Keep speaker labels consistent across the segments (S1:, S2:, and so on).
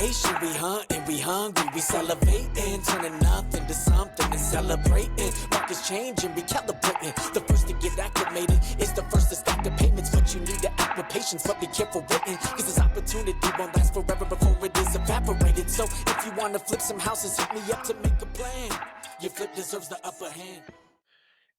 S1: elevation. We hunt and we hungry, we salivating, turning nothing to something and celebrating. Markets changing, recalibrating. The first to get acclimated is the first to stack the payments, but you need to act with patience, but be careful waiting, cause this opportunity won't last forever before it is evaporated. So if you wanna flip some houses, hit me up to make a plan. Your flip deserves the upper hand.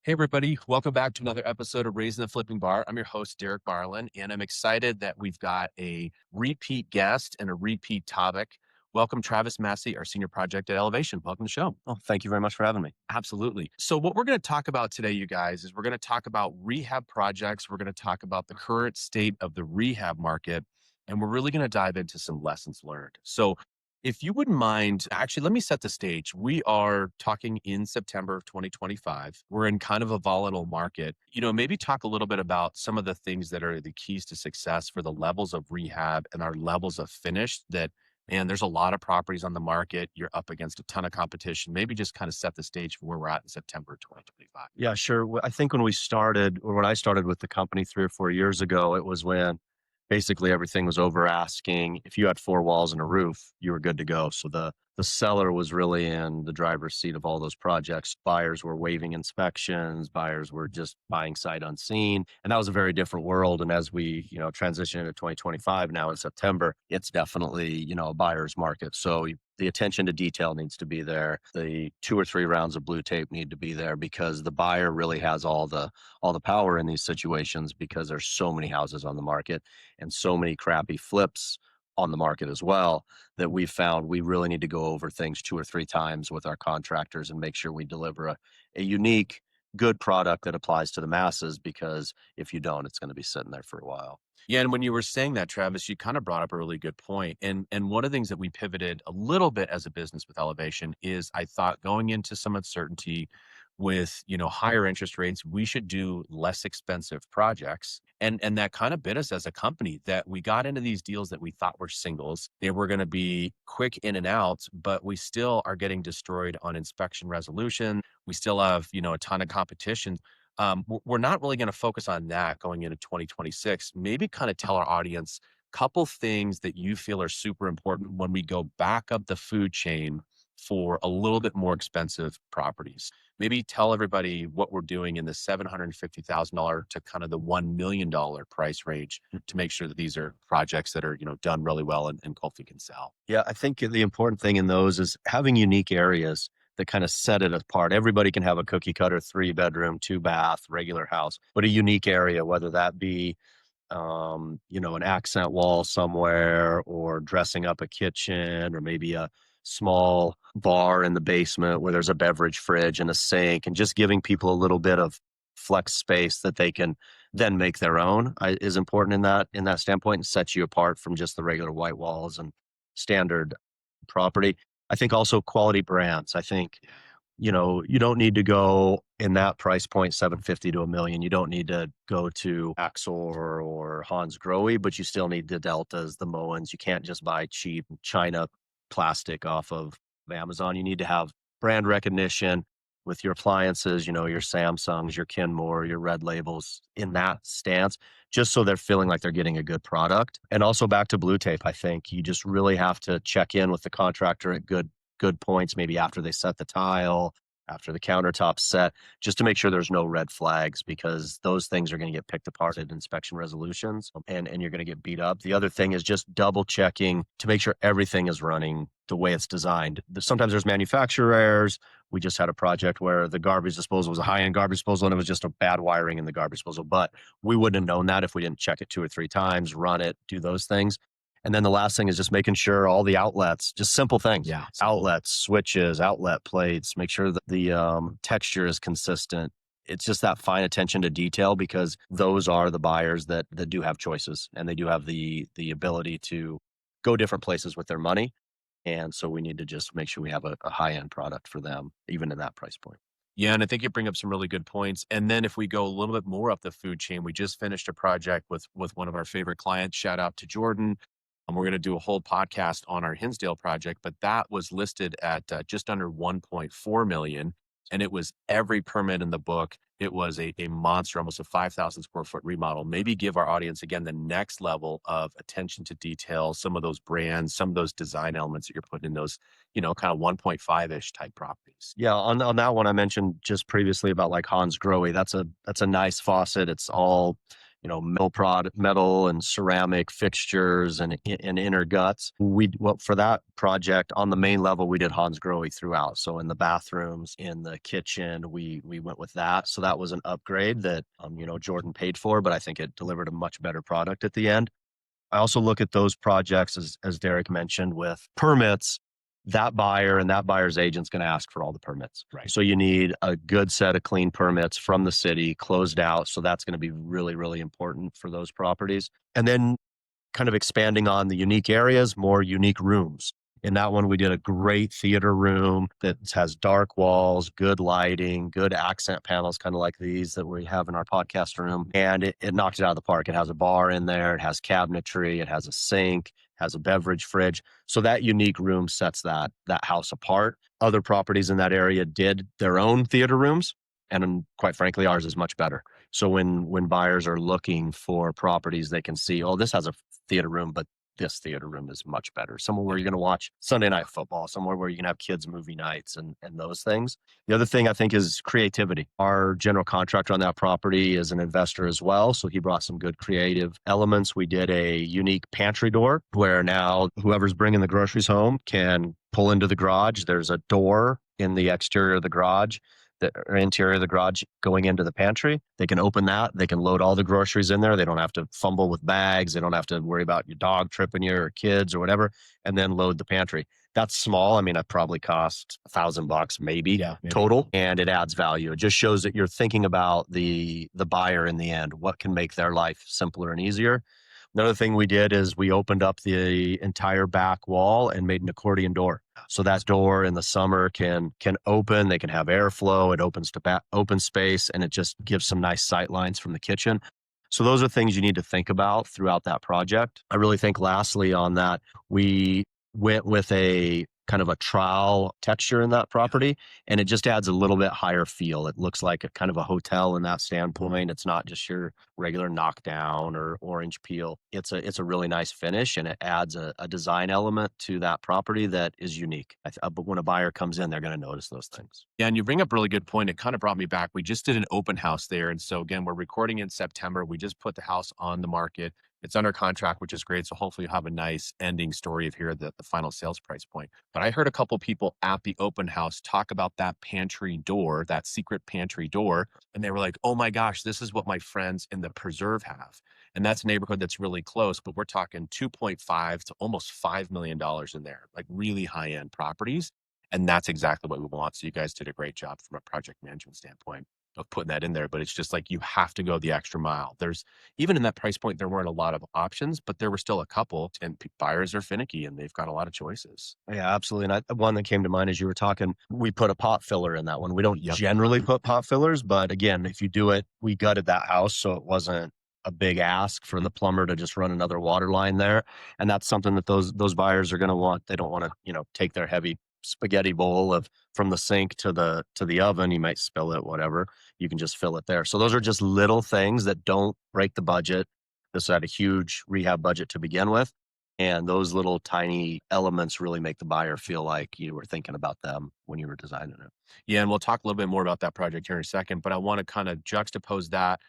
S2: Hey, everybody. Welcome back to another episode of Raising the Flipping Bar. I'm your host, Derek Marlin, and I'm excited that we've got a repeat guest and a repeat topic. Welcome, Travis Massey, our senior project at Elevation. Welcome to the show.
S3: Oh, thank you very much for having me.
S2: Absolutely. So what we're going to talk about today, you guys, is we're going to talk about rehab projects. We're going to talk about the current state of the rehab market, and we're really going to dive into some lessons learned. So if you wouldn't mind, actually, let me set the stage. We are talking in September of 2025. We're in kind of a volatile market. Maybe talk a little bit about some of the things that are the keys to success for the levels of rehab and our levels of finish that, man, there's a lot of properties on the market. You're up against a ton of competition. Maybe just kind of set the stage for where we're at in September 2025.
S3: Yeah, sure. I think when I started with the company 3 or 4 years ago, it was when basically everything was over asking. If you had 4 walls and a roof, you were good to go. So the seller was really in the driver's seat of all those projects. Buyers were waiving inspections. Buyers were just buying sight unseen. And that was a very different world. And as we, transition into 2025 now in September, it's definitely, a buyer's market. So the attention to detail needs to be there. The 2 or 3 rounds of blue tape need to be there because the buyer really has all the power in these situations because there's so many houses on the market and so many crappy flips on the market as well that we've found we really need to go over things 2 or 3 times with our contractors and make sure we deliver a unique, good product that applies to the masses, because if you don't, it's going to be sitting there for a while.
S2: Yeah, and when you were saying that, Travis, you kind of brought up a really good point. And one of the things that we pivoted a little bit as a business with Elevation is I thought going into some uncertainty with, higher interest rates, we should do less expensive projects. And that kind of bit us as a company, that we got into these deals that we thought were singles. They were going to be quick in and out, but we still are getting destroyed on inspection resolution. We still have, a ton of competition. We're not really going to focus on that going into 2026. Maybe kind of tell our audience a couple things that you feel are super important when we go back up the food chain for a little bit more expensive properties. Maybe tell everybody what we're doing in the $750,000 to kind of the $1 million price range to make sure that these are projects that are, done really well and hopefully can sell.
S3: Yeah, I think the important thing in those is having unique areas that kind of set it apart. Everybody can have a cookie cutter 3-bedroom, 2-bath, regular house, but a unique area, whether that be, an accent wall somewhere or dressing up a kitchen or maybe a small bar in the basement where there's a beverage fridge and a sink, and just giving people a little bit of flex space that they can then make their own is important in that standpoint, and sets you apart from just the regular white walls and standard property. I think also quality brands. I think, you don't need to go in that price point, 750 to $1 million. You don't need to go to Axor or Hans Grohe, but you still need the Deltas, the Moens. You can't just buy cheap China plastic off of Amazon. You need to have brand recognition with your appliances, your Samsungs, your Kenmore, your Red Labels in that stance, just so they're feeling like they're getting a good product. And also back to blue tape, I think you just really have to check in with the contractor at good points, maybe after they set the tile, after the countertop's set, just to make sure there's no red flags, because those things are going to get picked apart at inspection resolutions and you're going to get beat up. The other thing is just double checking to make sure everything is running the way it's designed. Sometimes there's manufacturer errors. We just had a project where the garbage disposal was a high-end garbage disposal and it was just a bad wiring in the garbage disposal, but we wouldn't have known that if we didn't check it 2 or 3 times, run it, do those things. And then the last thing is just making sure all the outlets, just simple things, outlets, switches, outlet plates, make sure that the texture is consistent. It's just that fine attention to detail, because those are the buyers that do have choices, and they do have the ability to go different places with their money. And so we need to just make sure we have a high-end product for them, even in that price point.
S2: Yeah, and I think you bring up some really good points. And then if we go a little bit more up the food chain, we just finished a project with one of our favorite clients. Shout out to Jordan. We're going to do a whole podcast on our Hinsdale project, but that was listed at just under 1.4 million. and it was every permit in the book. It was a monster, almost a 5,000 square foot remodel. Maybe give our audience again the next level of attention to detail, some of those brands, some of those design elements that you're putting in those, kind of 1.5-ish type properties.
S3: Yeah, on that one I mentioned just previously about like Hans Grohe. That's a nice faucet. It's all, metal and ceramic fixtures and inner guts. Well, for that project on the main level we did Hans Grohe throughout. So in the bathrooms, in the kitchen, we went with that. So that was an upgrade that Jordan paid for, but I think it delivered a much better product at the end. I also look at those projects as Derek mentioned with permits. That buyer and that buyer's agent's going to ask for all the permits.
S2: Right.
S3: So you need a good set of clean permits from the city closed out. So that's going to be really, really important for those properties. And then kind of expanding on the unique areas, more unique rooms. In that one, we did a great theater room that has dark walls, good lighting, good accent panels, kind of like these that we have in our podcast room. And it knocked it out of the park. It has a bar in there. It has cabinetry. It has a sink, has a beverage fridge. So that unique room sets that house apart. Other properties in that area did their own theater rooms. And quite frankly, ours is much better. So when buyers are looking for properties, they can see, oh, this has a theater room, but this theater room is much better. Somewhere where you're going to watch Sunday night football, somewhere where you can have kids movie nights and those things. The other thing I think is creativity. Our general contractor on that property is an investor as well. So he brought some good creative elements. We did a unique pantry door where now whoever's bringing the groceries home can pull into the garage. There's a door in the exterior of the garage, the interior of the garage going into the pantry. They can open that. They can load all the groceries in there. They don't have to fumble with bags. They don't have to worry about your dog tripping you or kids or whatever, and then load the pantry. That's small. I mean, it probably cost $1,000 maybe total, and it adds value. It just shows that you're thinking about the buyer in the end. What can make their life simpler and easier? Another thing we did is we opened up the entire back wall and made an accordion door. So that door in the summer can open. They can have airflow. It opens to open space, and it just gives some nice sight lines from the kitchen. So those are things you need to think about throughout that project. I really think lastly on that, we went with a kind of a trowel texture in that property, and it just adds a little bit higher feel. It looks like a kind of a hotel in that standpoint. It's not just your regular knockdown or orange peel. It's a really nice finish, and it adds a design element to that property that is unique. But when a buyer comes in, they're going to notice those things.
S2: Yeah, and you bring up a really good point. It kind of brought me back. We just did an open house there. And so again, we're recording in September. We just put the house on the market. It's under contract, which is great. So hopefully you'll have a nice ending story of here at the final sales price point. But I heard a couple people at the open house talk about that pantry door, that secret pantry door. And they were like, oh my gosh, this is what my friends in the preserve have. And that's a neighborhood that's really close, but we're talking 2.5 to almost $5 million in there, like really high end properties. And that's exactly what we want. So you guys did a great job from a project management standpoint of putting that in there. But it's just like you have to go the extra mile. There's even in that price point, there weren't a lot of options, but there were still a couple. And buyers are finicky and they've got a lot of choices.
S3: Yeah, absolutely. And one that came to mind as you were talking, we put a pot filler in that one. We don't generally put pot fillers, but again, if you do it, we gutted that house, so it wasn't a big ask for the plumber to just run another water line there. And that's something that those buyers are going to want. They don't want to, take their heavy spaghetti bowl from the sink to the oven. You might spill it, whatever. You can just fill it there. So those are just little things that don't break the budget. This had a huge rehab budget to begin with. And those little tiny elements really make the buyer feel like you were thinking about them when you were designing it.
S2: Yeah, and we'll talk a little bit more about that project here in a second, but I want to kind of juxtapose that,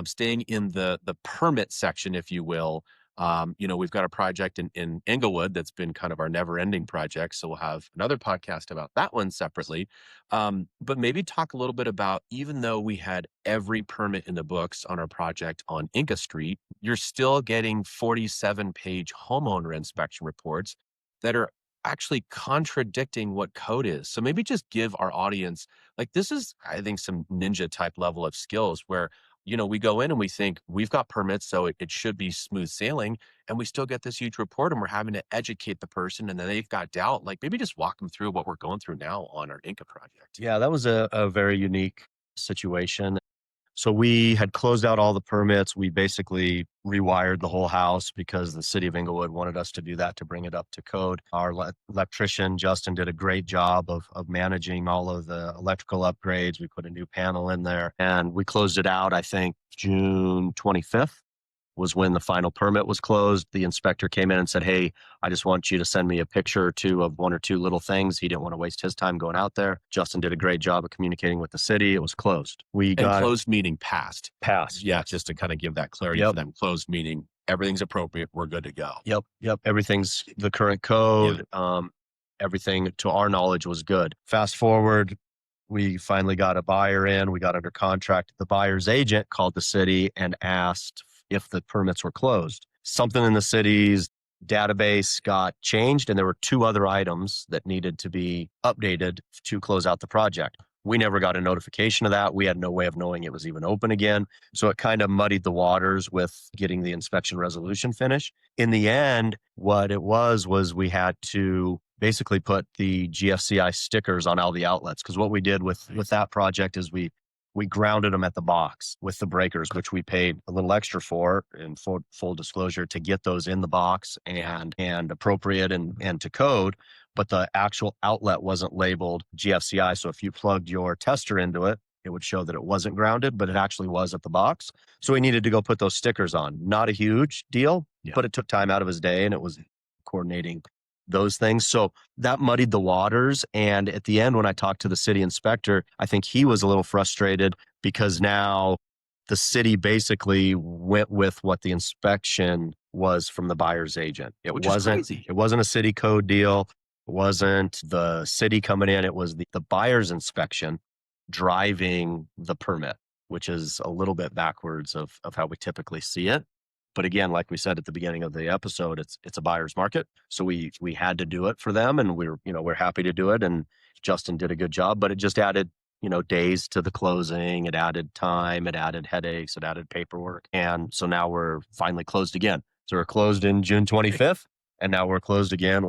S2: staying in the permit section, if you will. We've got a project in Englewood that's been kind of our never-ending project, so we'll have another podcast about that one separately. But maybe talk a little bit about, even though we had every permit in the books on our project on Inca Street, you're still getting 47-page homeowner inspection reports that are actually contradicting what code is. So maybe just give our audience, like, this is, I think, some ninja type level of skills where we go in and we think we've got permits, so it should be smooth sailing. And we still get this huge report and we're having to educate the person, and then they've got doubt. Like, maybe just walk them through what we're going through now on our Inca project.
S3: Yeah, that was a very unique situation. So we had closed out all the permits. We basically rewired the whole house because the city of Inglewood wanted us to do that to bring it up to code. Our electrician, Justin, did a great job of managing all of the electrical upgrades. We put a new panel in there and we closed it out, I think, June 25th. Was when the final permit was closed. The inspector came in and said, "Hey, I just want you to send me a picture or two of one or two little things." He didn't want to waste his time going out there. Justin did a great job of communicating with the city. It was closed. We
S2: And
S3: got
S2: closed meaning passed.
S3: passed.
S2: Yeah, just to kind of give that clarity
S3: Yep.
S2: for them. Closed meaning everything's appropriate. We're good to go.
S3: Yep. Everything's the current code. Everything to our knowledge was good. Fast forward, we finally got a buyer in. We got under contract. The buyer's agent called the city and asked if the permits were closed. Something in the city's database got changed, and there were two other items that needed to be updated to close out the project. We never got a notification of that. We had no way of knowing it was even open again. So it kind of muddied the waters with getting the inspection resolution finished. In the end, what it was we had to basically put the GFCI stickers on all the outlets. Because what we did with that project is we grounded them at the box with the breakers, which we paid a little extra for, in full disclosure, to get those in the box and appropriate and to code. But the actual outlet wasn't labeled GFCI. So if you plugged your tester into it, it would show that it wasn't grounded, but it actually was at the box. So we needed to go put those stickers on. Not a huge deal, but it took time out of his day, and it was coordinating those things. So that muddied the waters. And at the end, when I talked to the city inspector, I think he was a little frustrated because now the city basically went with what the inspection was from the buyer's agent. It wasn't a city code deal. It wasn't the city coming in. It was the buyer's inspection driving the permit, which is a little bit backwards of how we typically see it. But again, like we said at the beginning of the episode, it's a buyer's market. So we had to do it for them, and we're happy to do it. And Justin did a good job, but it just added, days to the closing. It added time, it added headaches, it added paperwork. And so now we're finally closed again. So we're closed in June 25th, and now we're closed again,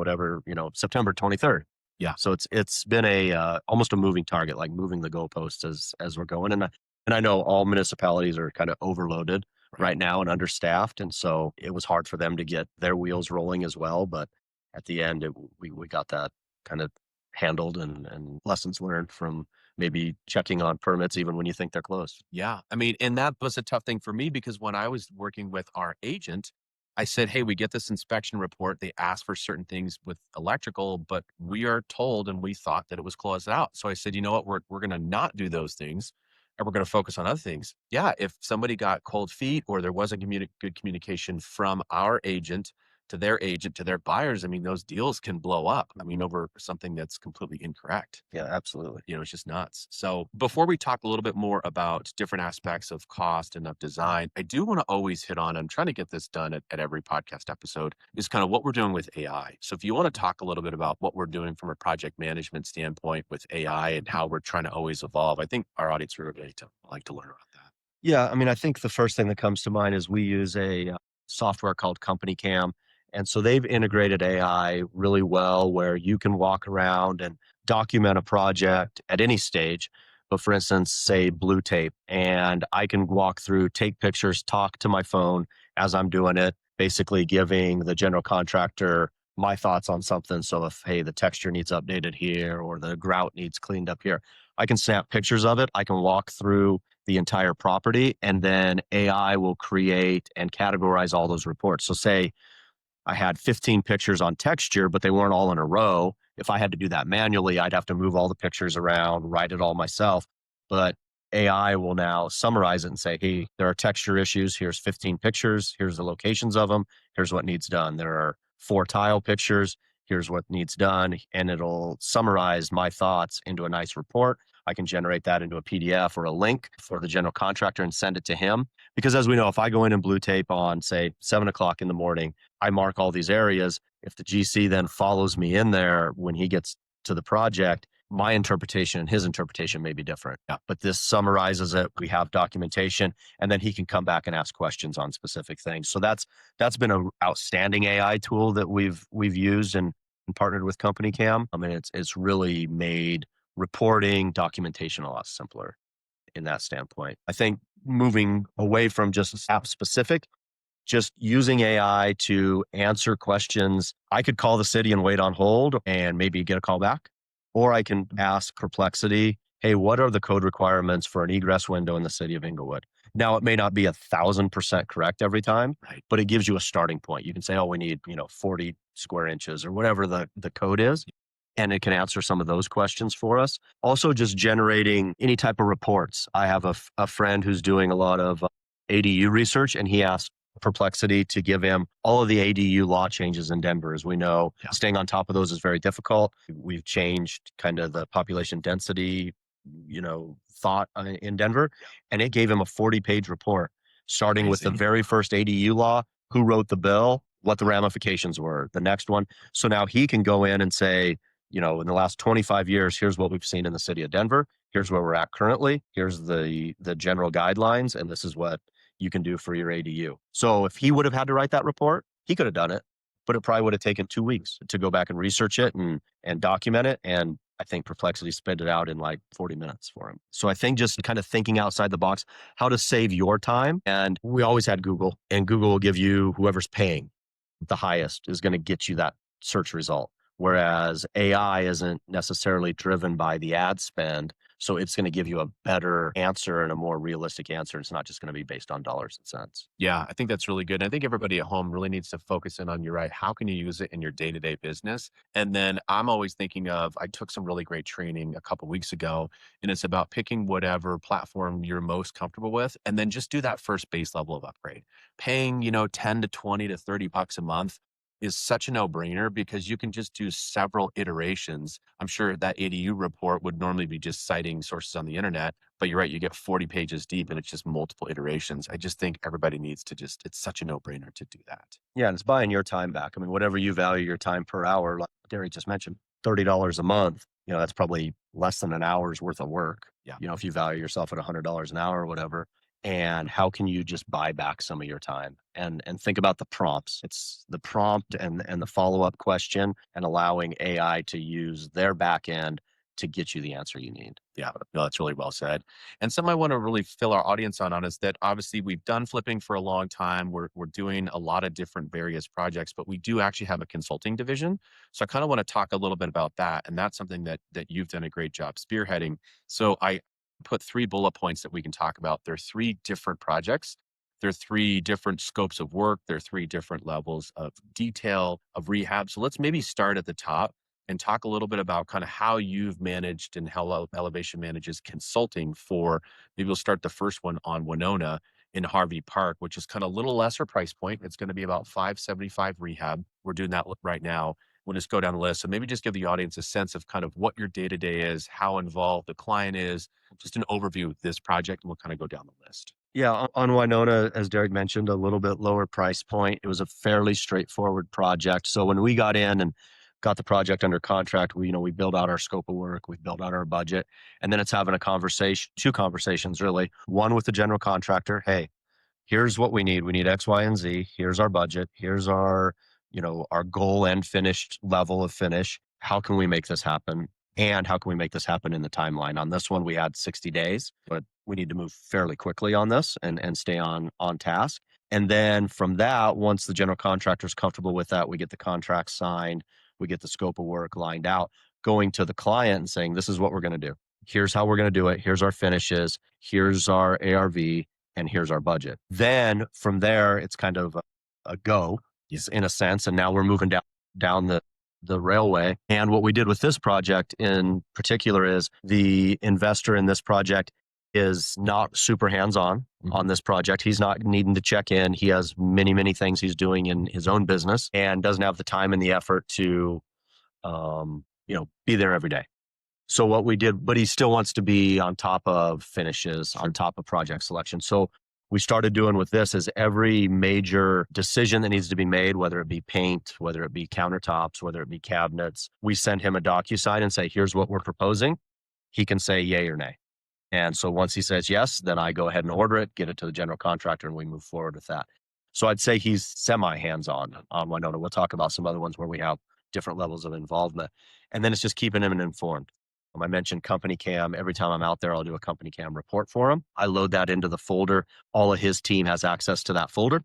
S3: September 23rd.
S2: Yeah.
S3: So it's been almost a moving target, like moving the goalposts as we're going. And I know all municipalities are kind of overloaded right now and understaffed. And so it was hard for them to get their wheels rolling as well. But at the end, we got that kind of handled and lessons learned from maybe checking on permits even when you think they're closed.
S2: Yeah. I mean, and that was a tough thing for me because when I was working with our agent, I said, "Hey, we get this inspection report. They ask for certain things with electrical, but we are told and we thought that it was closed out." So I said, "You know what? We're going to not do those things, and we're going to focus on other things." Yeah, if somebody got cold feet or there wasn't good communication from our agent to their buyers, I mean, those deals can blow up. I mean, over something that's completely incorrect.
S3: Yeah, absolutely.
S2: It's just nuts. So before we talk a little bit more about different aspects of cost and of design, I do want to always hit on, I'm trying to get this done at every podcast episode, is kind of what we're doing with AI. So if you want to talk a little bit about what we're doing from a project management standpoint with AI and how we're trying to always evolve, I think our audience would really like to learn about that.
S3: Yeah, I mean, I think the first thing that comes to mind is we use a software called Company Cam. And so they've integrated AI really well where you can walk around and document a project at any stage. But for instance, say blue tape, and I can walk through, take pictures, talk to my phone as I'm doing it, basically giving the general contractor my thoughts on something. So if, hey, the texture needs updated here or the grout needs cleaned up here, I can snap pictures of it. I can walk through the entire property, and then AI will create and categorize all those reports. So say I had 15 pictures on texture, but they weren't all in a row. If I had to do that manually, I'd have to move all the pictures around, write it all myself. But AI will now summarize it and say, hey, there are texture issues. Here's 15 pictures. Here's the locations of them. Here's what needs done. There are 4 tile pictures. Here's what needs done. And it'll summarize my thoughts into a nice report. I can generate that into a PDF or a link for the general contractor and send it to him. Because as we know, if I go in and blue tape on, say, 7:00 in the morning, I mark all these areas. If the GC then follows me in there when he gets to the project, my interpretation and his interpretation may be different.
S2: Yeah.
S3: But this summarizes it. We have documentation, and then he can come back and ask questions on specific things. So that's been an outstanding AI tool that we've used and partnered with Company Cam. I mean, it's really made reporting, documentation a lot simpler. in that standpoint. I think moving away from just app specific, just using AI to answer questions. I could call the city and wait on hold and maybe get a call back. Or I can ask Perplexity, hey, what are the code requirements for an egress window in the city of Inglewood? Now, it may not be 1,000% correct every time,
S2: Right.
S3: but it gives you a starting point. You can say, oh, we need, 40 square inches or whatever the code is. And it can answer some of those questions for us. Also, just generating any type of reports. I have a friend who's doing a lot of ADU research, and he asked Perplexity to give him all of the ADU law changes in Denver. As we know, staying on top of those is very difficult. We've changed kind of the population density, thought in Denver, and it gave him a 40-page report, starting with the very first ADU law, who wrote the bill, what the ramifications were, the next one. So now he can go in and say, in the last 25 years, here's what we've seen in the city of Denver. Here's where we're at currently. Here's the general guidelines, and this is what you can do for your ADU. So if he would have had to write that report, he could have done it, but it probably would have taken 2 weeks to go back and research it and document it. And I think Perplexity spit it out in like 40 minutes for him. So I think just kind of thinking outside the box, how to save your time. And we always had Google, and Google will give you whoever's paying the highest is going to get you that search result. Whereas AI isn't necessarily driven by the ad spend. So it's going to give you a better answer and a more realistic answer. It's not just going to be based on dollars and cents.
S2: Yeah, I think that's really good. I think everybody at home really needs to focus in on, you're right, how can you use it in your day-to-day business? And then I'm always thinking of, I took some really great training a couple weeks ago, and it's about picking whatever platform you're most comfortable with, and then just do that first base level of upgrade. Paying, 10 to 20 to 30 bucks a month is such a no-brainer because you can just do several iterations. I'm sure that ADU report would normally be just citing sources on the internet, but you're right, you get 40 pages deep and it's just multiple iterations. I just think everybody needs to it's such a no-brainer to do that.
S3: Yeah, and it's buying your time back. I mean, whatever you value your time per hour, like Derek just mentioned, $30 a month, that's probably less than an hour's worth of work.
S2: Yeah.
S3: If you value yourself at $100 an hour or whatever. And how can you just buy back some of your time and think about the prompts? It's the prompt and the follow-up question, and allowing AI to use their back end to get you the answer you need.
S2: Yeah, no, that's really well said. And something I want to really fill our audience on is that obviously we've done flipping for a long time. We're doing a lot of different various projects, but we do actually have a consulting division. So I kind of want to talk a little bit about that. And that's something that you've done a great job spearheading. So I put 3 bullet points that we can talk about. There are 3 different projects. There are 3 different scopes of work. There are 3 different levels of detail of rehab. So let's maybe start at the top and talk a little bit about kind of how you've managed and how Elevation manages consulting for, maybe we'll start the first one on Winona in Harvey Park, which is kind of a little lesser price point. It's going to be about $575 rehab. We're doing that right now. We'll just go down the list. So maybe just give the audience a sense of kind of what your day-to-day is, how involved the client is, just an overview of this project, and we'll kind of go down the list.
S3: Yeah, on Winona, as Derek mentioned, a little bit lower price point. It was a fairly straightforward project. So when we got in and got the project under contract, we built out our scope of work, we built out our budget, and then it's having a conversation, 2 conversations really. One with the general contractor, hey, here's what we need. We need X, Y, and Z. Here's our budget. Here's our, our goal and finished level of finish. How can we make this happen? And how can we make this happen in the timeline? On this one, we had 60 days, but we need to move fairly quickly on this and stay on task. And then from that, once the general contractor is comfortable with that, we get the contract signed, we get the scope of work lined out, going to the client and saying, this is what we're going to do. Here's how we're going to do it. Here's our finishes. Here's our ARV. And here's our budget. Then from there, it's kind of a go, in a sense. And now we're moving down the railway. And what we did with this project in particular is the investor in this project is not super hands-on on this project. He's not needing to check in. He has many, many things he's doing in his own business and doesn't have the time and the effort to, be there every day. So what we did, but he still wants to be on top of finishes, on top of project selection. So we started doing with this is every major decision that needs to be made, whether it be paint, whether it be countertops, whether it be cabinets, we send him a DocuSign and say, here's what we're proposing. He can say yay or nay. And so once he says yes, then I go ahead and order it, get it to the general contractor, and we move forward with that. So I'd say he's semi hands-on Winona. We'll talk about some other ones where we have different levels of involvement. And then it's just keeping him informed. I mentioned company cam. Every time I'm out there, I'll do a company cam report for him. I load that into the folder. All of his team has access to that folder,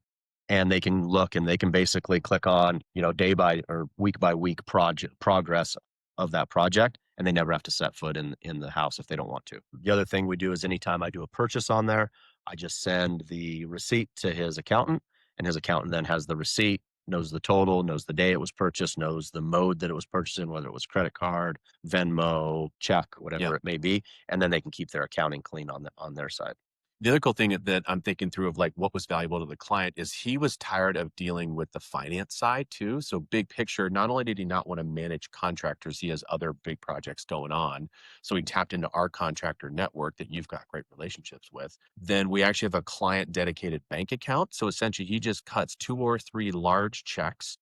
S3: and they can look and they can basically click on, day by or week by week project progress of that project. And they never have to set foot in the house if they don't want to. The other thing we do is anytime I do a purchase on there, I just send the receipt to his accountant, and his accountant then has the receipt, knows the total, knows the day it was purchased, knows the mode that it was purchased in, whether it was credit card, Venmo, check,
S2: Yeah.
S3: whatever it may be, and then they can keep their accounting clean on their side.
S2: The other cool thing that I'm thinking through of like what was valuable to the client is he was tired of dealing with the finance side too. So big picture, not only did he not want to manage contractors, he has other big projects going on. So he tapped into our contractor network that you've got great relationships with. Then we actually have a client dedicated bank account. So essentially he just cuts 2 or 3 large checks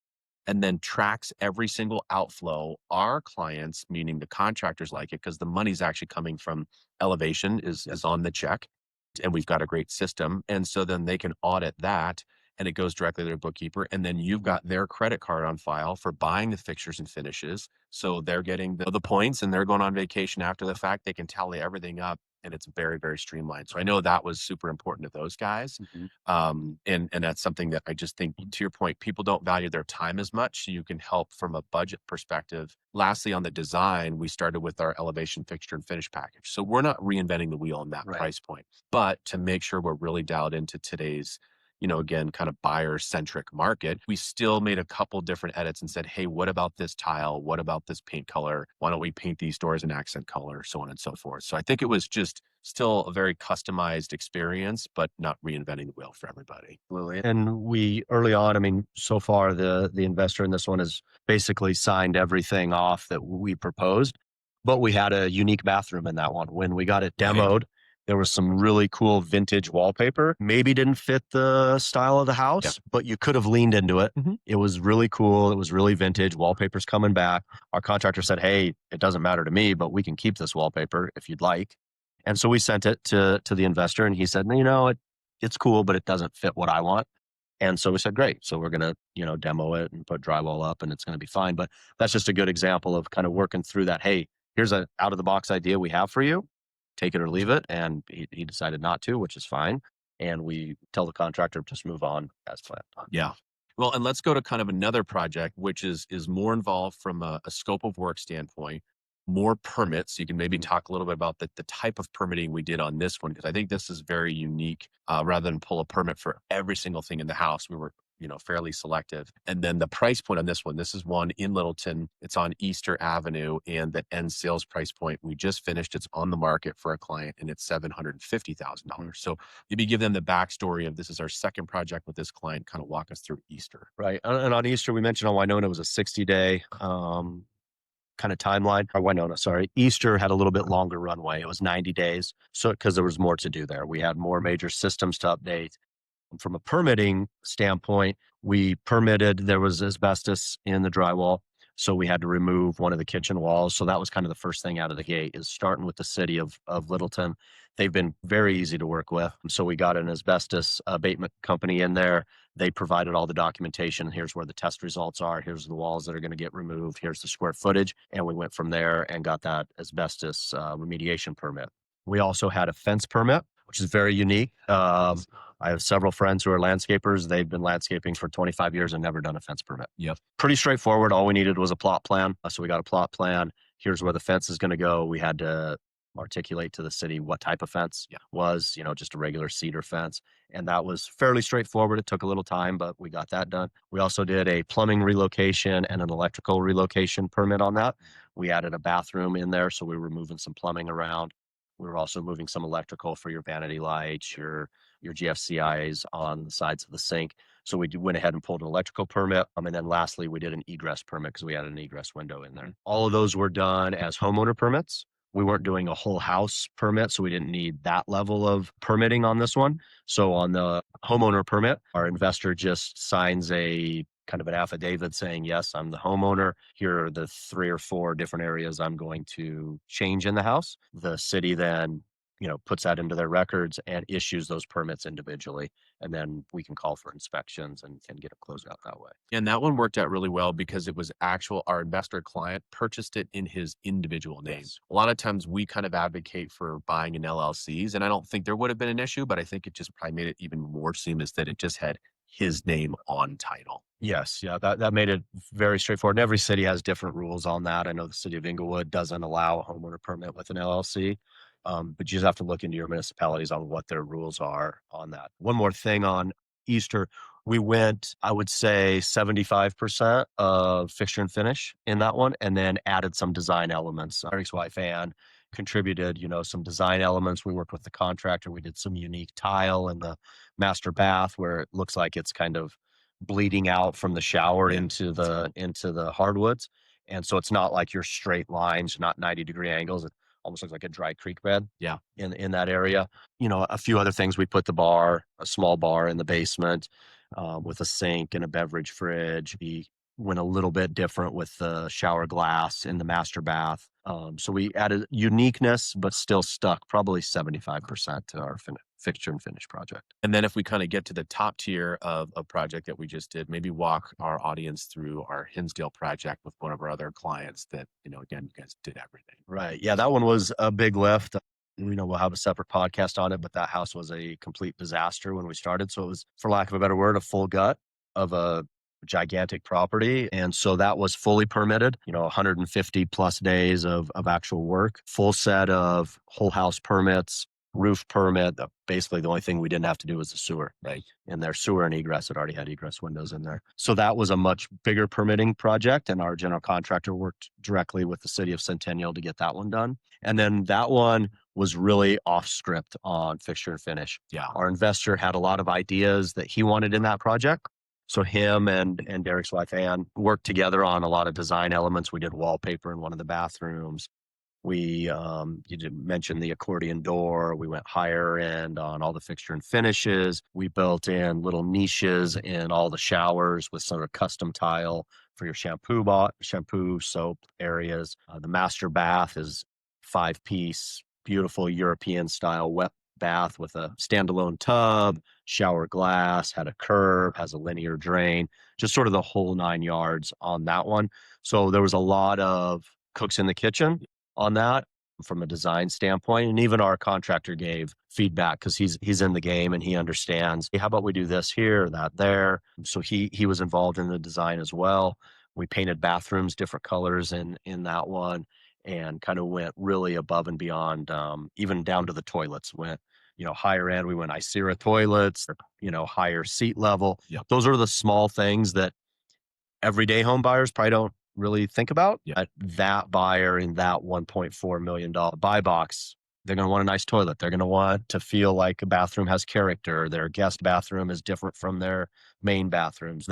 S2: and then tracks every single outflow. Our clients, meaning the contractors, like it because the money's actually coming from elevation is on the check, and we've got a great system. And so then they can audit that and it goes directly to their bookkeeper. And then you've got their credit card on file for buying the fixtures and finishes. So they're getting the points and they're going on vacation after the fact. They can tally everything up and it's very, very streamlined. So I know that was super important to those guys.
S3: Mhm.
S2: And that's something that I just think, to your point, people don't value their time as much. So you can help from a budget perspective. Lastly, on the design, we started with our elevation fixture and finish package. So we're not reinventing the wheel on that
S3: Right.
S2: price point, but to make sure we're really dialed into today's, again, kind of buyer centric market, we still made a couple different edits and said, hey, what about this tile? What about this paint color? Why don't we paint these doors an accent color? So on and so forth. So I think it was just still a very customized experience, but not reinventing the wheel for everybody.
S3: Absolutely. And we early on, I mean, so far the investor in this one has basically signed everything off that we proposed, but we had a unique bathroom in that one. When we got it
S2: Right.
S3: demoed, there was some really cool vintage wallpaper. Maybe didn't fit the style of the house, but you could have leaned into it.
S2: Mhm.
S3: It was really cool. It was really vintage. Wallpaper's coming back. Our contractor said, "Hey, it doesn't matter to me, but we can keep this wallpaper if you'd like." And so we sent it to the investor, and he said, it's cool, but it doesn't fit what I want." And so we said, great. So we're going to, demo it and put drywall up and it's going to be fine. But that's just a good example of kind of working through that. Hey, here's a out of the box idea we have for you. Take it or leave it. And he decided not to, which is fine. And we tell the contractor just move on as planned.
S2: Yeah. Well, and let's go to kind of another project, which is more involved from a scope of work standpoint, more permits. You can maybe talk a little bit about the type of permitting we did on this one, because I think this is very unique. Rather than pull a permit for every single thing in the house, we were fairly selective. And then the price point on this is one in Littleton. It's on Easter Avenue, and the end sales price point we just finished. It's on the market for a client, and it's $750,000. So maybe give them the backstory of this is our second project with this client. Kind of walk us through Easter.
S3: Right. And on Easter, we mentioned on Winona, it was a 60-day kind of timeline. Or Winona, sorry. Easter had a little bit longer runway. It was 90 days. So, because there was more to do there, we had more major systems to update. From a permitting standpoint, we permitted, there was asbestos in the drywall. So we had to remove one of the kitchen walls. So that was kind of the first thing out of the gate, is starting with the city of Littleton. They've been very easy to work with. So we got an asbestos abatement company in there. They provided all the documentation. Here's where the test results are. Here's the walls that are going to get removed. Here's the square footage. And we went from there and got that asbestos remediation permit. We also had a fence permit, which is very unique. I have several friends who are landscapers. They've been landscaping for 25 years and never done a fence permit.
S2: Yep.
S3: Pretty straightforward. All we needed was a plot plan. So we got a plot plan. Here's where the fence is going to go. We had to articulate to the city what type of fence was, just a regular cedar fence. And that was fairly straightforward. It took a little time, but we got that done. We also did a plumbing relocation and an electrical relocation permit on that. We added a bathroom in there, so we were moving some plumbing around. We were also moving some electrical for your vanity lights, your GFCIs on the sides of the sink. So we went ahead and pulled an electrical permit. And then lastly, we did an egress permit because we had an egress window in there. All of those were done as homeowner permits. We weren't doing a whole house permit, so we didn't need that level of permitting on this one. So on the homeowner permit, our investor just signs a kind of an affidavit saying, yes, I'm the homeowner. Here are the 3 or 4 different areas I'm going to change in the house. The city then puts that into their records and issues those permits individually. And then we can call for inspections and get them closed out that way.
S2: And that one worked out really well because it was our investor client purchased it in his individual name.
S3: Yes.
S2: A lot of times we kind of advocate for buying in LLCs, and I don't think there would have been an issue, but I think it just probably made it even more seamless that it just had his name on title.
S3: Yes, yeah, that made it very straightforward. And every city has different rules on that. I know the city of Inglewood doesn't allow a homeowner permit with an LLC, but you just have to look into your municipalities on what their rules are on that. One more thing on Easter, we went, I would say, 75% of fixture and finish in that one, and then added some design elements. Eric's wife Ann contributed, some design elements. We worked with the contractor. We did some unique tile in the master bath where it looks like it's kind of bleeding out from the shower
S2: Yeah,
S3: into
S2: that's
S3: the hardwoods. And so it's not like your straight lines, not 90-degree angles. It almost looks like a dry creek bed
S2: Yeah.
S3: in that area. A few other things. We put a small bar in the basement with a sink and a beverage fridge. We went a little bit different with the shower glass in the master bath. So we added uniqueness, but still stuck probably 75% to our fixture and finish project.
S2: And then if we kind of get to the top tier of a project that we just did, maybe walk our audience through our Hinsdale project with one of our other clients that, again, you guys did everything.
S3: Right. Yeah, that one was a big lift. We'll have a separate podcast on it, but that house was a complete disaster when we started. So it was, for lack of a better word, a full gut of a gigantic property. And so that was fully permitted, 150 plus days of actual work, full set of whole house permits, roof permit. Basically, the only thing we didn't have to do was the sewer.
S2: Right.
S3: And their sewer and egress, it already had egress windows in there. So that was a much bigger permitting project. And our general contractor worked directly with the city of Centennial to get that one done. And then that one was really off script on fixture and finish.
S2: Yeah.
S3: Our investor had a lot of ideas that he wanted in that project. So him and Derek's wife, Ann, worked together on a lot of design elements. We did wallpaper in one of the bathrooms. We, you did mention the accordion door. We went higher end on all the fixture and finishes. We built in little niches in all the showers with sort of custom tile for your shampoo, soap areas. The master bath is 5-piece, beautiful European style wet bath with a standalone tub, shower glass, had a curb, has a linear drain, just sort of the whole 9 yards on that one. So there was a lot of cooks in the kitchen on that from a design standpoint. And even our contractor gave feedback because he's in the game and he understands, hey, how about we do this here, that there? So he was involved in the design as well. We painted bathrooms different colors in that one and kind of went really above and beyond, even down to the toilets. Went higher end. We went Isera toilets, higher seat level.
S2: Yep.
S3: Those are the small things that everyday home buyers probably don't really think about.
S2: Yep.
S3: That buyer in that $1.4 million buy box, they're going to want a nice toilet. They're going to want to feel like a bathroom has character. Their guest bathroom is different from their main bathrooms.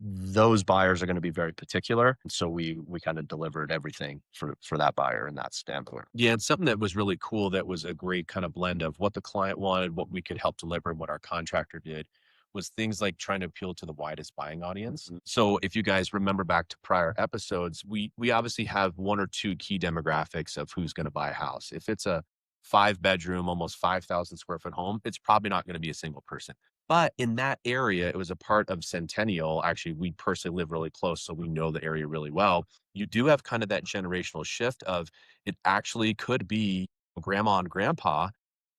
S3: Those buyers are going to be very particular. And so we kind of delivered everything for that buyer in that standpoint.
S2: Yeah. And something that was really cool, that was a great kind of blend of what the client wanted, what we could help deliver, and what our contractor did, was things like trying to appeal to the widest buying audience.
S3: Mhm.
S2: So if you guys remember back to prior episodes, we obviously have one or two key demographics of who's going to buy a house. If it's a 5-bedroom, almost 5,000 square foot home, it's probably not going to be a single person. But in that area, it was a part of Centennial. Actually, we personally live really close, so we know the area really well. You do have kind of that generational shift of, it actually could be grandma and grandpa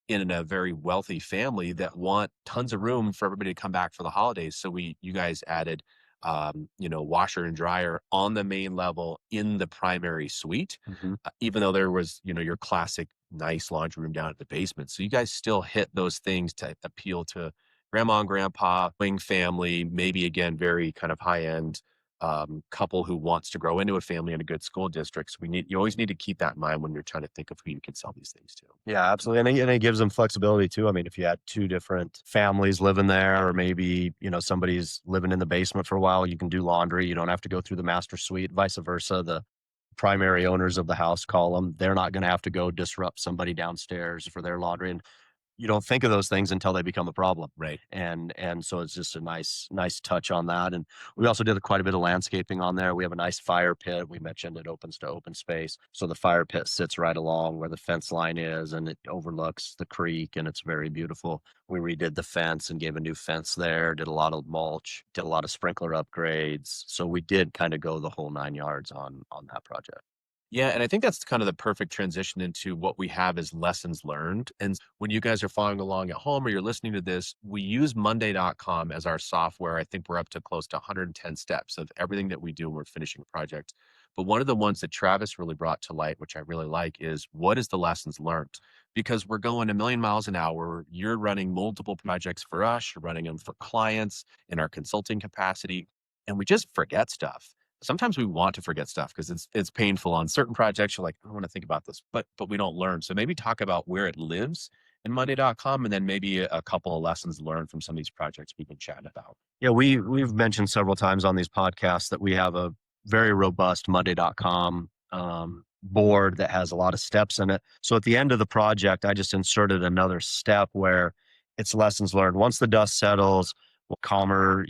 S2: in a very wealthy family that want tons of room for everybody to come back for the holidays. So you guys added, washer and dryer on the main level in the primary suite,
S3: Mhm.
S2: even though there was, your classic nice laundry room down at the basement. So you guys still hit those things to appeal to grandma and grandpa, wing family, maybe again, very kind of high end couple who wants to grow into a family in a good school district. So you always need to keep that in mind when you're trying to think of who you can sell these things to.
S3: Yeah, absolutely. And it gives them flexibility too. I mean, if you had two different families living there, or maybe, somebody's living in the basement for a while, you can do laundry. You don't have to go through the master suite, vice versa. The primary owners of the house call them. They're not going to have to go disrupt somebody downstairs for their laundry. And you don't think of those things until they become a problem.
S2: Right.
S3: And so it's just a nice touch on that. And we also did quite a bit of landscaping on there. We have a nice fire pit. We mentioned it opens to open space. So the fire pit sits right along where the fence line is, and it overlooks the creek, and it's very beautiful. We redid the fence and gave a new fence there, did a lot of mulch, did a lot of sprinkler upgrades. So we did kind of go the whole 9 yards on that project.
S2: Yeah, and I think that's kind of the perfect transition into what we have as lessons learned. And when you guys are following along at home or you're listening to this, we use Monday.com as our software. I think we're up to close to 110 steps of everything that we do when we're finishing a project. But one of the ones that Travis really brought to light, which I really like, is what is the lessons learned? Because we're going a million miles an hour. You're running multiple projects for us, you're running them for clients in our consulting capacity, and we just forget stuff. Sometimes we want to forget stuff because it's painful on certain projects. You're like, I don't want to think about this, but we don't learn. So maybe talk about where it lives in Monday.com, and then maybe a couple of lessons learned from some of these projects we can chat about.
S3: Yeah, we've mentioned several times on these podcasts that we have a very robust Monday.com board that has a lot of steps in it. So at the end of the project, I just inserted another step where it's lessons learned. Once the dust settles, calmer,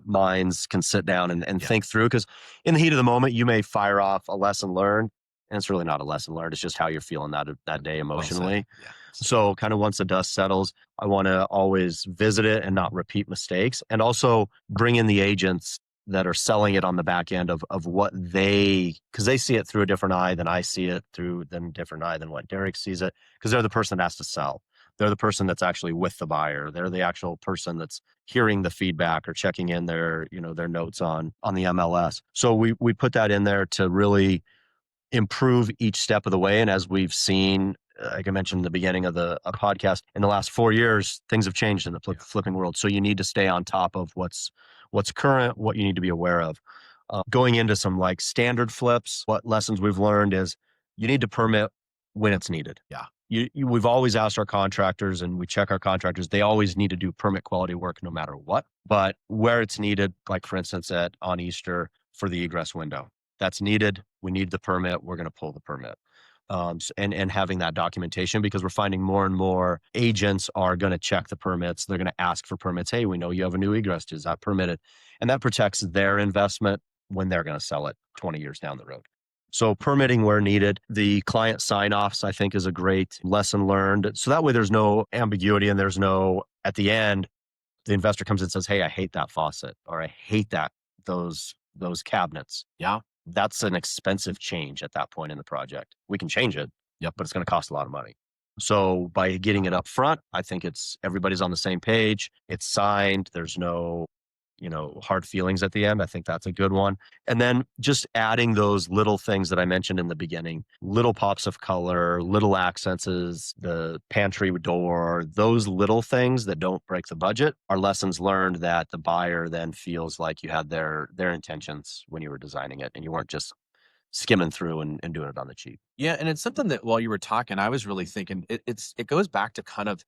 S3: minds can sit down and
S2: Yeah.
S3: think through. Because in the heat of the moment, you may fire off a lesson learned, and it's really not a lesson learned. It's just how you're feeling that day
S2: Well said.
S3: emotionally.
S2: Yeah.
S3: So kind of once the dust settles, I want to always visit it and not repeat mistakes, and also bring in the agents that are selling it on the back end of what because they see it through a different eye than I see it through, than different eye than what Derek sees it, because they're the person that has to sell. They're the person that's actually with the buyer. They're the actual person that's hearing the feedback or checking in their notes on the MLS. So we put that in there to really improve each step of the way. And as we've seen, like I mentioned in the beginning of the podcast, in the last 4 years, things have changed in the flipping world. So you need to stay on top of what's current, what you need to be aware of. Going into some like standard flips, what lessons we've learned is you need to permit when it's needed.
S2: Yeah.
S3: We've always asked our contractors, and we check our contractors, they always need to do permit quality work no matter what. But where it's needed, like for instance, on Easter for the egress window, that's needed. We need the permit. We're going to pull the permit. And having that documentation, because we're finding more and more agents are going to check the permits. They're going to ask for permits. Hey, we know you have a new egress. Is that permitted? And that protects their investment when they're going to sell it 20 years down the road. So permitting where needed. The client sign-offs, I think, is a great lesson learned. So that way there's no ambiguity, and there's no, at the end, the investor comes and says, hey, I hate that faucet, or I hate those cabinets.
S2: Yeah.
S3: That's an expensive change at that point in the project. We can change it,
S2: Yep.
S3: but it's going to cost a lot of money. So by getting it up front, I think everybody's on the same page. It's signed. There's no, hard feelings at the end. I think that's a good one. And then just adding those little things that I mentioned in the beginning, little pops of color, little accents, the pantry door, those little things that don't break the budget are lessons learned that the buyer then feels like you had their intentions when you were designing it, and you weren't just skimming through and doing it on the cheap.
S2: Yeah. And it's something that while you were talking, I was really thinking it goes back to kind of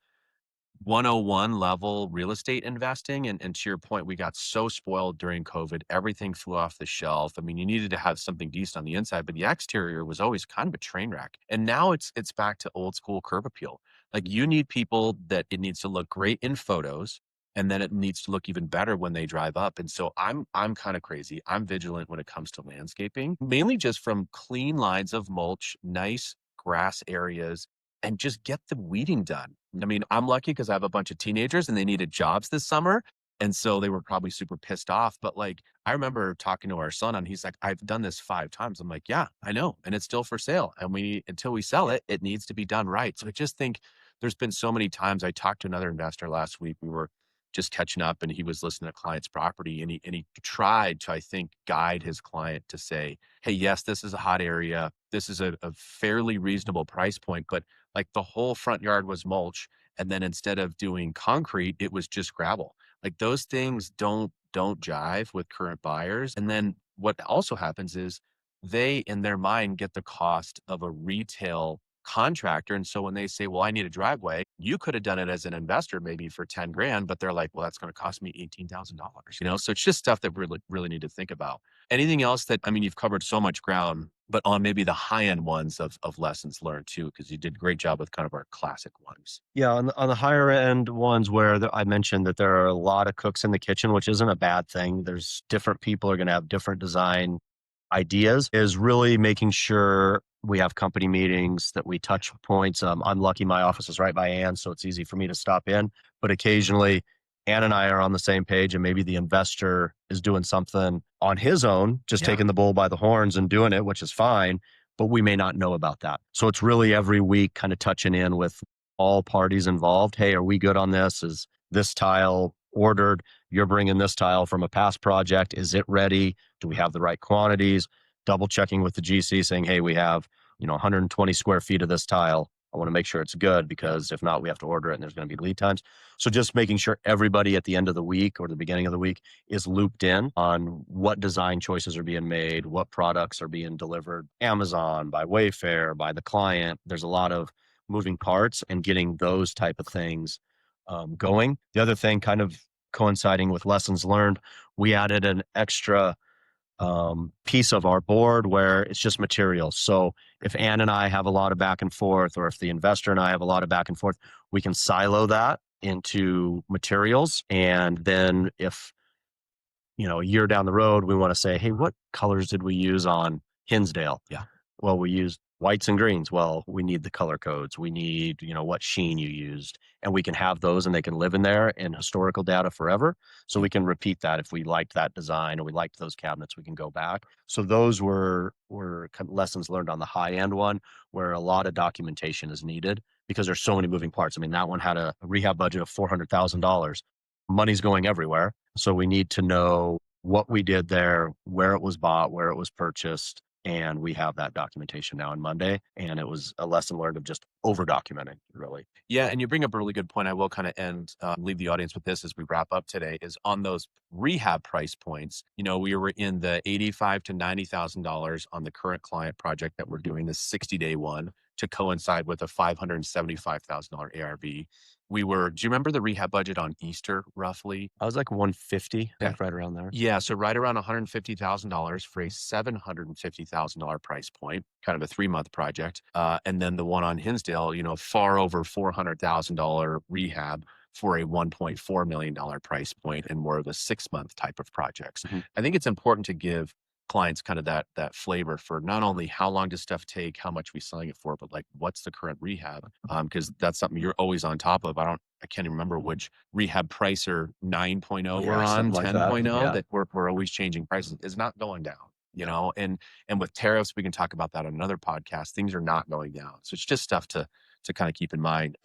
S2: 101 level real estate investing. And to your point, we got so spoiled during COVID. Everything flew off the shelf. I mean, you needed to have something decent on the inside, but the exterior was always kind of a train wreck. And now it's back to old school curb appeal. Like you need people that it needs to look great in photos, and then it needs to look even better when they drive up. And so I'm kind of crazy. I'm vigilant when it comes to landscaping, mainly just from clean lines of mulch, nice grass areas, and just get the weeding done. I mean, I'm lucky because I have a bunch of teenagers and they needed jobs this summer. And so they were probably super pissed off. But like, I remember talking to our son and he's like, I've done this 5 times. I'm like, yeah, I know. And it's still for sale. And until we sell it, it needs to be done right. So I just think there's been so many times. I talked to another investor last week. We were just catching up and he was listening to client's property and he tried to, I think, guide his client to say, hey, yes, this is a hot area. This is a fairly reasonable price point, but like the whole front yard was mulch. And then instead of doing concrete, it was just gravel. Like those things don't jive with current buyers. And then what also happens is they, in their mind, get the cost of a retail contractor. And so when they say, well, I need a driveway, You could have done it as an investor maybe for 10 grand, but they're like, well, that's going to cost me $18,000, So it's just stuff that we really need to think about. Anything else that, I mean, you've covered so much ground, but on maybe the high end ones of lessons learned too, because you did a great job with kind of our classic ones.
S3: Yeah, on the higher end ones where I mentioned that there are a lot of cooks in the kitchen, which isn't a bad thing. There's different people are going to have different design ideas, is really making sure we have company meetings, that we touch points. I'm lucky my office is right by Ann, so it's easy for me to stop in. But occasionally, Ann and I are on the same page, and maybe the investor is doing something on his own, just
S2: Yeah.
S3: taking the bull by the horns and doing it, which is fine, but we may not know about that. So it's really every week kind of touching in with all parties involved. Hey, are we good on this? Is this tile ordered? You're bringing this tile from a past project. Is it ready? Do we have the right quantities? Double checking with the GC saying, hey, we have, 120 square feet of this tile. I want to make sure it's good, because if not, we have to order it and there's going to be lead times. So just making sure everybody at the end of the week or the beginning of the week is looped in on what design choices are being made, what products are being delivered, Amazon, by Wayfair, by the client. There's a lot of moving parts, and getting those type of things going. The other thing, kind of coinciding with lessons learned, we added an extra piece of our board where it's just materials. So if Ann and I have a lot of back and forth, or if the investor and I have a lot of back and forth, we can silo that into materials. And then if, a year down the road, we want to say, hey, what colors did we use on Hinsdale?
S2: Yeah.
S3: Well, we used whites and greens. Well, we need the color codes. We need, what sheen you used. And we can have those, and they can live in there in historical data forever. So we can repeat that if we liked that design or we liked those cabinets, we can go back. So those were kind of lessons learned on the high end one, where a lot of documentation is needed because there's so many moving parts. I mean, that one had a rehab budget of $400,000. Money's going everywhere. So we need to know what we did there, where it was bought, where it was purchased. And we have that documentation now on Monday. And it was a lesson learned of just over documenting, really.
S2: Yeah, and you bring up a really good point. I will kind of leave the audience with this as we wrap up today, is on those rehab price points. We were in the $85,000 to $90,000 on the current client project that we're doing, the 60-day one, to coincide with a $575,000 ARV. Do you remember the rehab budget on Easter roughly?
S3: I was like 150,
S2: Yeah.
S3: like right around there.
S2: Yeah, so right around $150,000 for a $750,000 price point, kind of a 3-month project. And then the one on Hinsdale, far over $400,000 rehab for a $1.4 million price point, and more of a 6-month type of projects.
S3: Mhm.
S2: I think it's important to give clients kind of that flavor for not only how long does stuff take, how much we selling it for, but like what's the current rehab? Because that's something you're always on top of. I can't even remember which rehab pricer 9.0 we're on,
S3: something like
S2: 10.0
S3: that. Yeah.
S2: that we're always changing prices. It's not going down, and with tariffs, we can talk about that on another podcast. Things are not going down. So it's just stuff to kind of keep in mind.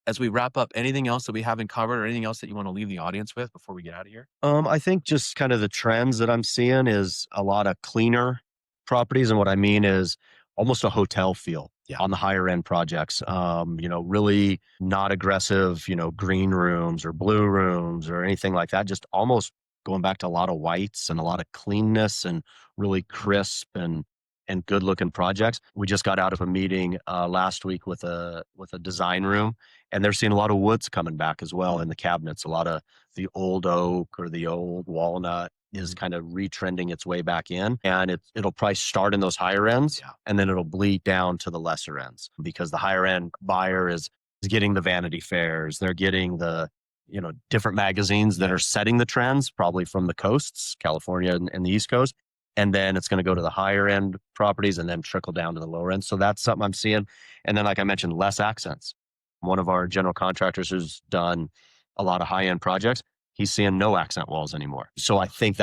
S2: As we wrap up, anything else that we haven't covered, or anything else that you want to leave the audience with before we get out of here?
S3: I think just kind of the trends that I'm seeing is a lot of cleaner properties. And what I mean is almost a hotel feel on the higher end projects. Really not aggressive, green rooms or blue rooms or anything like that. Just almost going back to a lot of whites and a lot of cleanness and really crisp and good looking projects. We just got out of a meeting last week with a design room, and they're seeing a lot of woods coming back as well in the cabinets. A lot of the old oak or the old walnut is kind of retrending its way back in, and it'll probably start in those higher ends, and then it'll bleed down to the lesser ends, because the higher end buyer is getting the Vanity Fairs. They're getting the different magazines that are setting the trends, probably from the coasts, California and the East Coast. And then it's going to go to the higher end properties and then trickle down to the lower end. So that's something I'm seeing. And then, like I mentioned, less accents. One of our general contractors who's done a lot of high end projects, he's seeing no accent walls anymore. So I think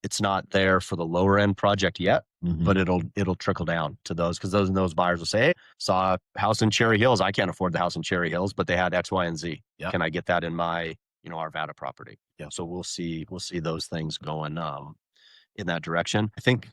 S3: it's not there for the lower end project yet, but it'll trickle down to those, because those buyers will say, hey, saw a house in Cherry Hills. I can't afford the house in Cherry Hills, but they had X, Y, and Z.
S2: Yep.
S3: Can I get that in my, Arvada property? Yeah. So we'll see those things going in that direction. I think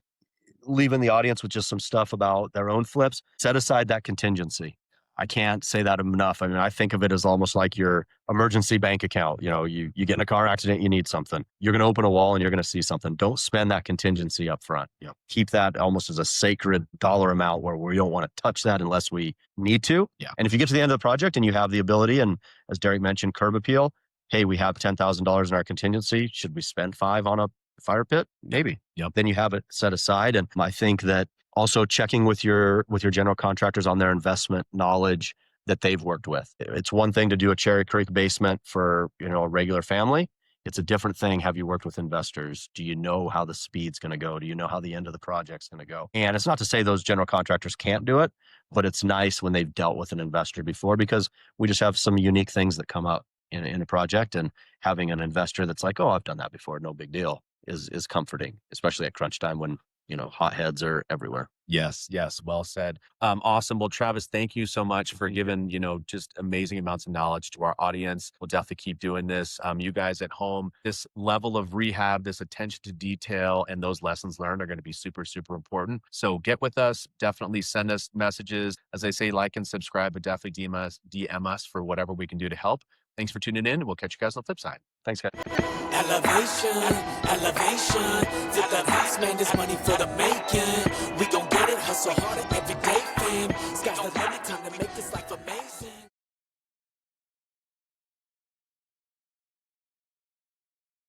S3: leaving the audience with just some stuff about their own flips, set aside that contingency. I can't say that enough. I mean, I think of it as almost like your emergency bank account. You know, you get in a car accident, you need something. You're going to open a wall and you're going to see something. Don't spend that contingency up front. You know, keep that almost as a sacred dollar amount where we don't want to touch that unless we need to.
S2: Yeah.
S3: And if you get to the end of the project and you have the ability, and as Derek mentioned, curb appeal, hey, we have $10,000 in our contingency. Should we spend $5 on a fire pit? Maybe.
S2: Yep.
S3: Then you have it set aside. And I think that also checking with your general contractors on their investment knowledge that they've worked with. It's one thing to do a Cherry Creek basement for, you know, a regular family. It's a different thing. Have you worked with investors? Do you know how the speed's going to go? Do you know how the end of the project's going to go? And it's not to say those general contractors can't do it, but it's nice when they've dealt with an investor before, because we just have some unique things that come up in a project, and having an investor that's like, oh, I've done that before, no big deal, is comforting, especially at crunch time when, you know, hotheads are everywhere.
S2: Yes. Well said. Awesome. Well, Travis, thank you so much for giving, you know, just amazing amounts of knowledge to our audience. We'll definitely keep doing this. You guys at home, this level of rehab, this attention to detail, and those lessons learned are going to be super, super important. So get with us. Definitely send us messages. As I say, like and subscribe, but definitely DM us for whatever we can do to help. Thanks for tuning in. We'll catch you guys on the flip side.
S3: Thanks, guys.
S1: Elevation, elevation. Flip that house, man, this money for the making. We gon' get it, hustle harder every day, fam. Sky's the limit, time to make